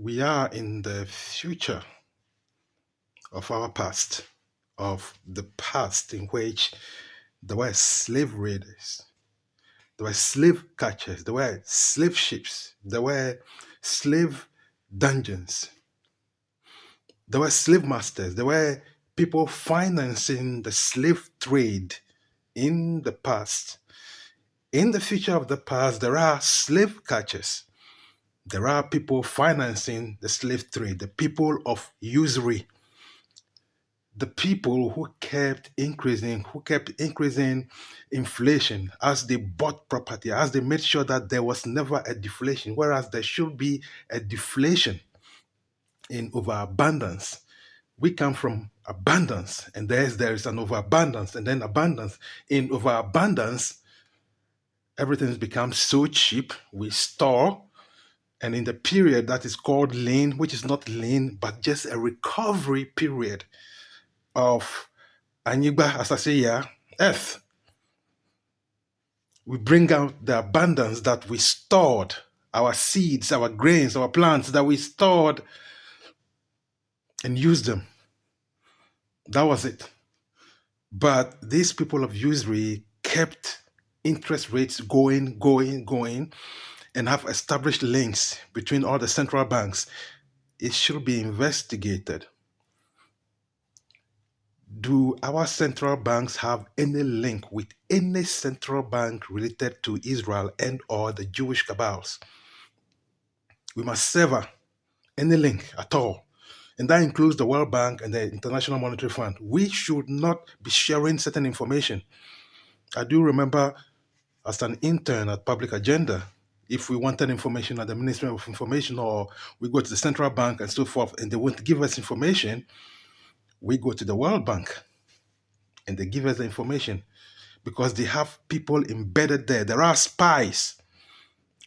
We are in the future of our past, of the past in which there were slave raiders, there were slave catchers, there were slave ships, there were slave dungeons, there were slave masters, there were people financing the slave trade in the past. In the future of the past, there are slave catchers. There are people financing the slave trade, the people of usury, the people who kept increasing inflation as they bought property, as they made sure that there was never a deflation, whereas there should be a deflation in overabundance. We come from abundance, and there is an overabundance, and then abundance. In overabundance, everything has become so cheap, we store. And in the period that is called lean, which is not lean, but just a recovery period of Anigba, as I say here, earth, we bring out the abundance that we stored, our seeds, our grains, our plants that we stored and used them. That was it. But these people of usury kept interest rates going, and have established links between all the central banks. It should be investigated. Do our central banks have any link with any central bank related to Israel and or the Jewish cabals? We must sever any link at all. And that includes the World Bank and the International Monetary Fund. We should not be sharing certain information. I do remember as an intern at Public Agenda, if we wanted information at the Ministry of Information or we go to the central bank and so forth, and they won't give us information, we go to the World Bank and they give us the information because they have people embedded there. There are spies.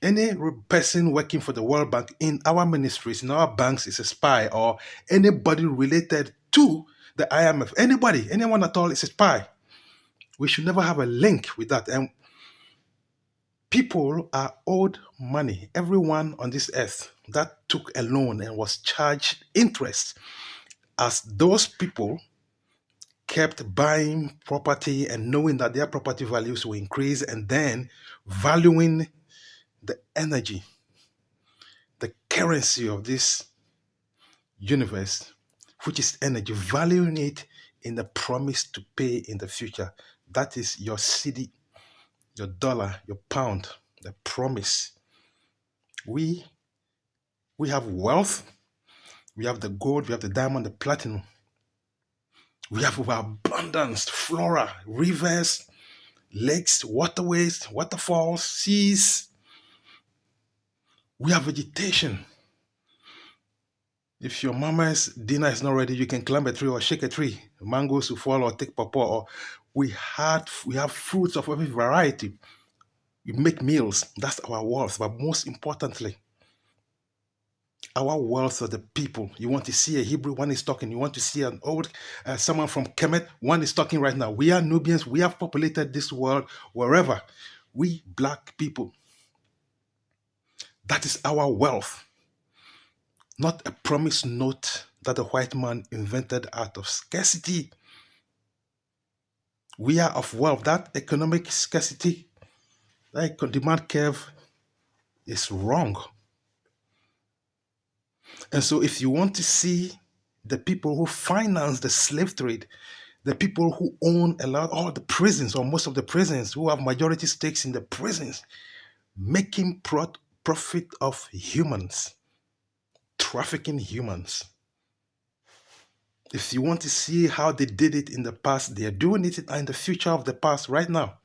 Any person working for the World Bank in our ministries, in our banks, is a spy, or anybody related to the IMF. Anybody, anyone at all is a spy. We should never have a link with that. And people are owed money. Everyone on this earth that took a loan and was charged interest, as those people kept buying property and knowing that their property values will increase, and then valuing the energy, the currency of this universe, which is energy, valuing it in the promise to pay in the future. That is your cedi, your dollar, your pound, the promise. We have wealth, we have the gold, we have the diamond, the platinum. We have abundance, flora, rivers, lakes, waterways, waterfalls, seas. We have vegetation. If your mama's dinner is not ready, you can climb a tree or shake a tree. Mangoes will fall or take pawpaw. Or we have fruits of every variety. We make meals. That's our wealth. But most importantly, our wealth of the people. You want to see a Hebrew, one is talking. You want to see an old someone from Kemet, one is talking right now. We are Nubians. We have populated this world wherever. We black people. That is our wealth. Not a promise note that the white man invented out of scarcity. We are of wealth. That economic scarcity, that demand curve is wrong. And so if you want to see the people who finance the slave trade, the people who own all the prisons or most of the prisons, who have majority stakes in the prisons, making profit of humans, trafficking humans. If you want to see how they did it in the past, they are doing it in the future of the past right now.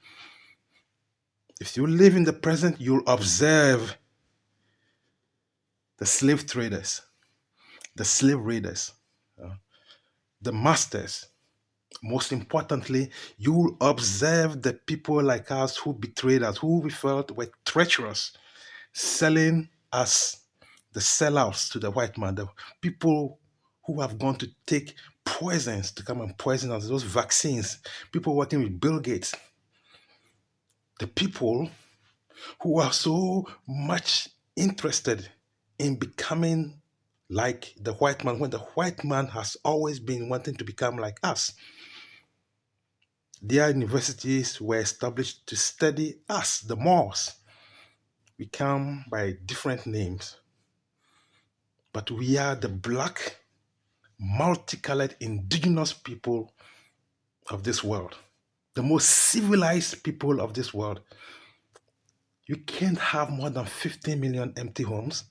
If you live in the present, you'll observe the slave traders, the slave raiders, the masters. Most importantly, you will observe the people like us who betrayed us, who we felt were treacherous, selling us, the sellouts to the white man, the people who have gone to take poisons to come and poison us, those vaccines, people working with Bill Gates, the people who are so much interested in becoming like the white man, when the white man has always been wanting to become like us. Their universities were established to study us, the Moors. We come by different names, but we are the black, multicolored, indigenous people of this world, the most civilized people of this world. You can't have more than 15 million empty homes.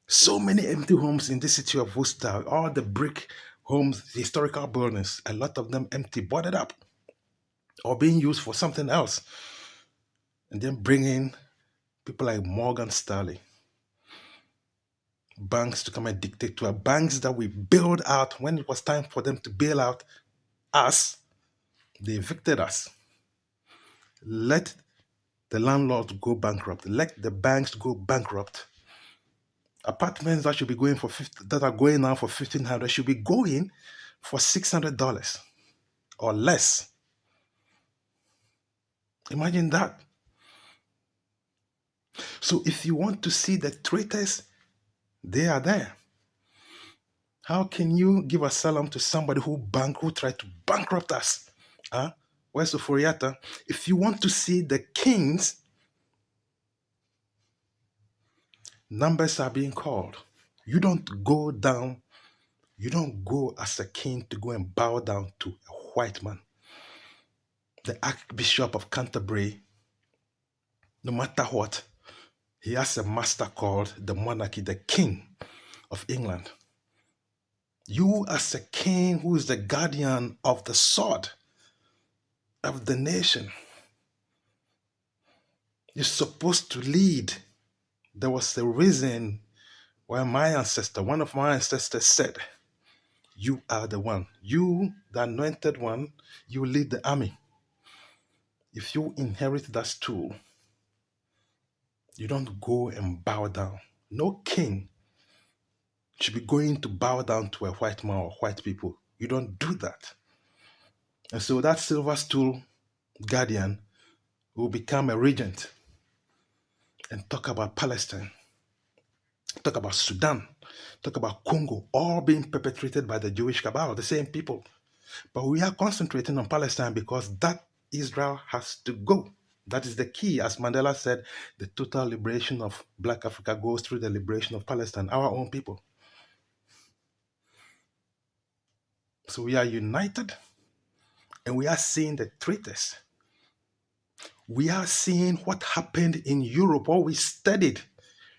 So many empty homes in the city of Worcester, all the brick homes, the historical buildings, a lot of them empty, boarded up, or being used for something else. And then bring in people like Morgan Stanley, banks to come and dictate to our banks that we bailed out when it was time for them to bail out us. They evicted us. Let the landlords go bankrupt. Let the banks go bankrupt. Apartments that should be going for 50, that are going now for 1,500 should be going for $600 or less. Imagine that. So if you want to see the traitors, they are there. How can you give asylum to somebody who tried to bankrupt us? Huh? Where's Soforiata? If you want to see the kings, numbers are being called. You don't go down, you don't go as a king to go and bow down to a white man. The Archbishop of Canterbury, no matter what, he has a master called the monarchy, the king of England. You as a king who is the guardian of the sword of the nation, you're supposed to lead. There was a reason why one of my ancestors said, you are the one. You, the anointed one, you lead the army. If you inherit that stool, you don't go and bow down. No king should be going to bow down to a white man or white people. You don't do that. And so that silver stool guardian will become a regent and talk about Palestine, talk about Sudan, talk about Congo, all being perpetrated by the Jewish cabal, the same people. But we are concentrating on Palestine because that Israel has to go. That is the key. As Mandela said, the total liberation of Black Africa goes through the liberation of Palestine, our own people. So we are united and we are seeing the traitors. We are seeing what happened in Europe, what we studied.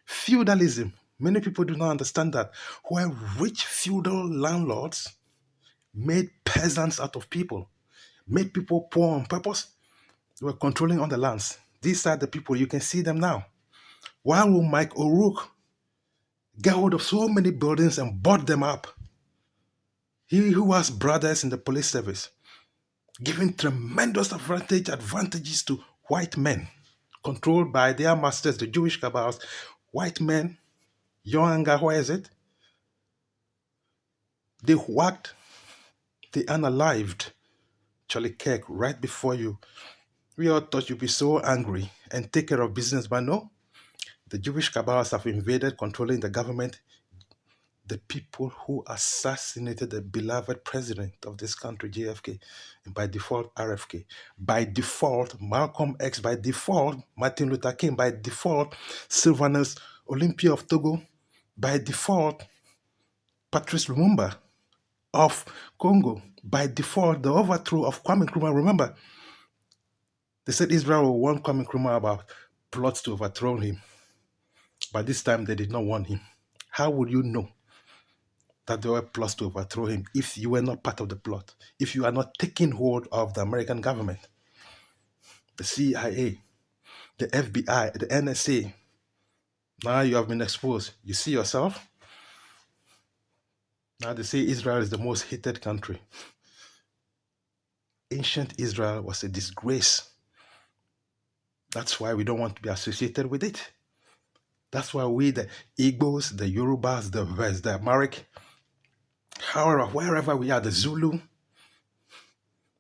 Feudalism. Many people do not understand that. Where rich feudal landlords made peasants out of people, made people poor on purpose. They were controlling on the lands. These are the people, you can see them now. Why will Mike O'Rourke get hold of so many buildings and bought them up? He who has brothers in the police service, giving tremendous advantages to white men, controlled by their masters, the Jewish cabals. White men, younger, where is it? They whacked, they unalived Charlie Kirk right before you. We all thought you'd be so angry and take care of business, but no. The Jewish cabals have invaded, controlling the government. The people who assassinated the beloved president of this country, JFK, and by default, RFK. By default, Malcolm X. By default, Martin Luther King. By default, Sylvanus Olympia of Togo. By default, Patrice Lumumba of Congo. By default, the overthrow of Kwame Nkrumah. Remember, they said Israel will warn Kwame Nkrumah about plots to overthrow him. But this time, they did not warn him. How would you know that there were plots to overthrow him if you were not part of the plot, if you are not taking hold of the American government, the CIA, the FBI, the NSA? Now you have been exposed. You see yourself? Now they say Israel is the most hated country. Ancient Israel was a disgrace. That's why we don't want to be associated with it. That's why we, the Igbos, the Yorubas, the West, the Amharic, however, wherever we are, the Zulu,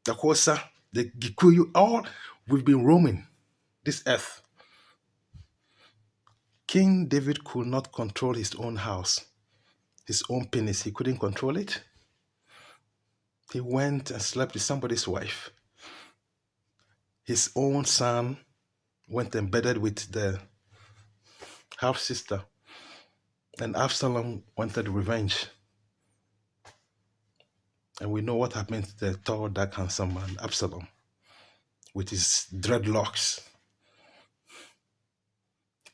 the Xhosa, the Gikuyu, all we've been roaming this earth. King David could not control his own house. his own penis. He couldn't control it. He went and slept with somebody's wife. His own son went and bedded with the half sister. And Absalom wanted revenge. And we know what happened to the tall, dark, handsome man, Absalom, with his dreadlocks.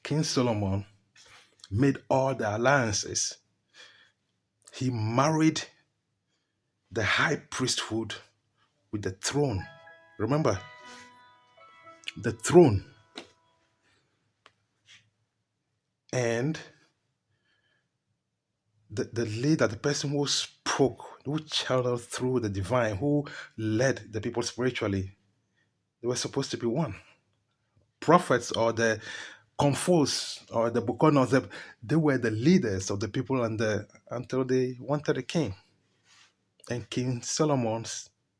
King Solomon made all the alliances. He married the high priesthood with the throne. Remember, the throne. And the leader, the person who spoke, who channeled through the divine, who led the people spiritually, they were supposed to be one. Prophets or the confos or the bukonos, they were the leaders of the people until they wanted a king. And King Solomon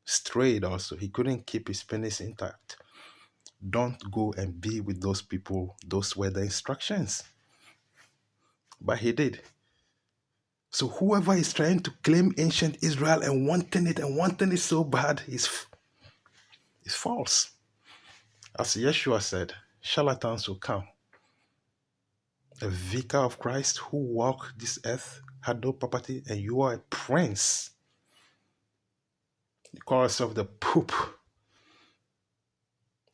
strayed also. He couldn't keep his penis intact. Don't go and be with those people. Those were the instructions. But he did. So whoever is trying to claim ancient Israel and wanting it so bad is false. As Yeshua said, charlatans will come. A vicar of Christ who walked this earth had no property, and you are a prince. You call yourself the Pope.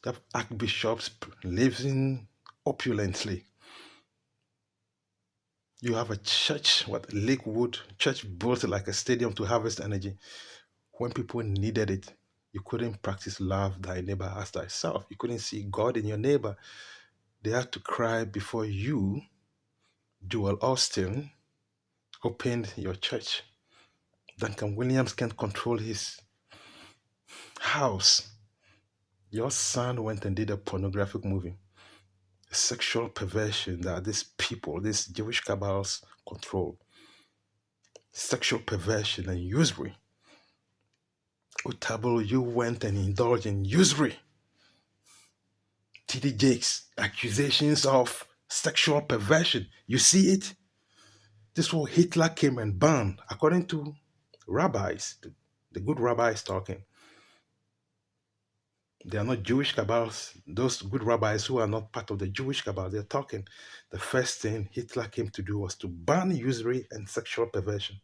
The archbishops living opulently. You have a church, Lakewood church built like a stadium to harvest energy. When people needed it, you couldn't practice love thy neighbor as thyself. You couldn't see God in your neighbor. They had to cry before you, Joel Austin, opened your church. Duncan Williams can't control his house. Your son went and did a pornographic movie. A sexual perversion that these people, these Jewish cabals control. Sexual perversion and usury. Otabo, you went and indulged in usury. T.D. Jakes, accusations of sexual perversion. You see it? This is what Hitler came and banned, according to rabbis, the good rabbis talking. They are not Jewish cabals. Those good rabbis who are not part of the Jewish cabal, they're talking. The first thing Hitler came to do was to ban usury and sexual perversion,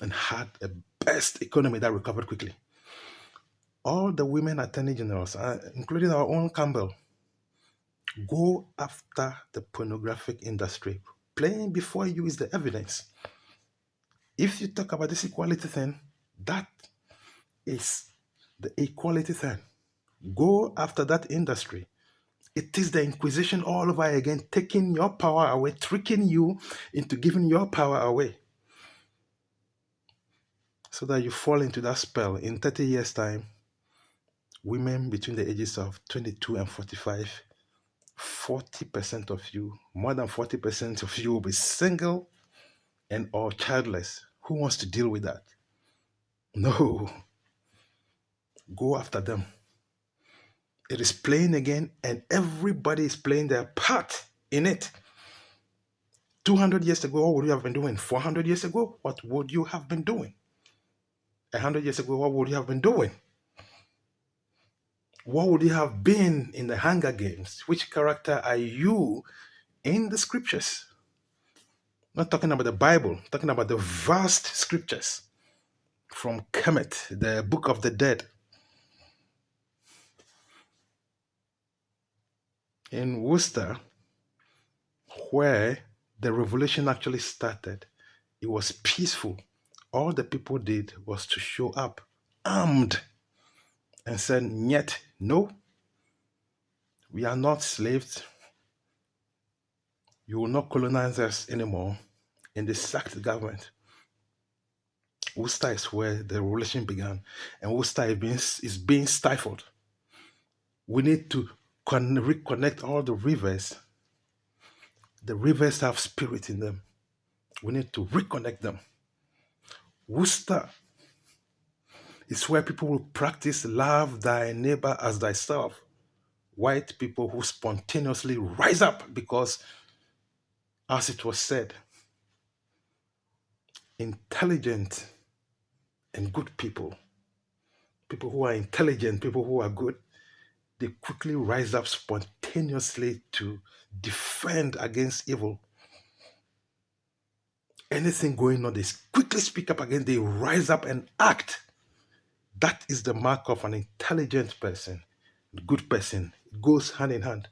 and had a best economy that recovered quickly. All the women attorney generals, including our own Campbell, go after the pornographic industry. Playing before you is the evidence. If you talk about this equality thing, that is the equality thing. Go after that industry. It is the Inquisition all over again, taking your power away, tricking you into giving your power away, so that you fall into that spell. In 30 years' time, women between the ages of 22 and 45, 40% of you, more than 40% of you will be single and or childless. Who wants to deal with that? No. Go after them. It is playing again, and everybody is playing their part in it. 200 years ago, what would you have been doing? 400 years ago, what would you have been doing? 100 years ago, what would you have been doing? What would you have been in the Hunger Games? Which character are you in the scriptures? Not talking about the Bible, talking about the vast scriptures from Kemet, the Book of the Dead. In Worcester, where the revolution actually started, it was peaceful. All the people did was to show up armed and said, yet, no, we are not slaves. You will not colonize us anymore. And they sacked the government. Worcester is where the revolution began, and Worcester is being stifled. We need to reconnect all the rivers. The rivers have spirit in them. We need to reconnect them. Worcester is where people will practice love thy neighbor as thyself. White people who spontaneously rise up because, as it was said, intelligent and good people who are intelligent, people who are good, they quickly rise up spontaneously to defend against evil. Anything going on, they quickly speak up again, they rise up and act. That is the mark of an intelligent person, good person. It goes hand in hand.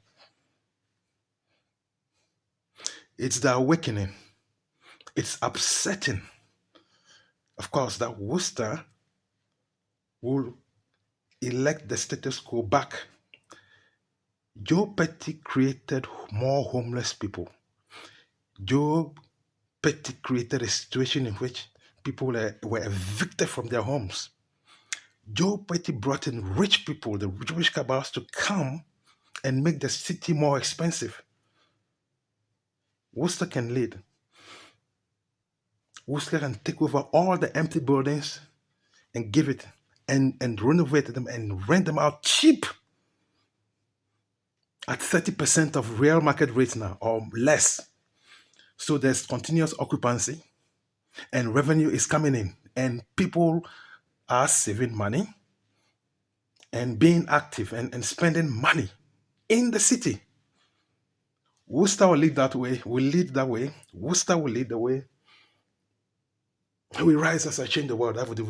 It's the awakening. It's upsetting, of course, that Worcester will elect the status quo back. Joe Petty created more homeless people. Joe Petty created a situation in which people were evicted from their homes. Joe Petty brought in rich people, the Jewish cabals, to come and make the city more expensive. Worcester can lead. Worcester can take over all the empty buildings and give it and renovate them and rent them out cheap at 30% of real market rates now or less. So there's continuous occupancy and revenue is coming in and people are saving money and being active and spending money in the city. Worcester will lead that way. Will lead that way. Worcester will lead the way. We rise as I change the world. That would do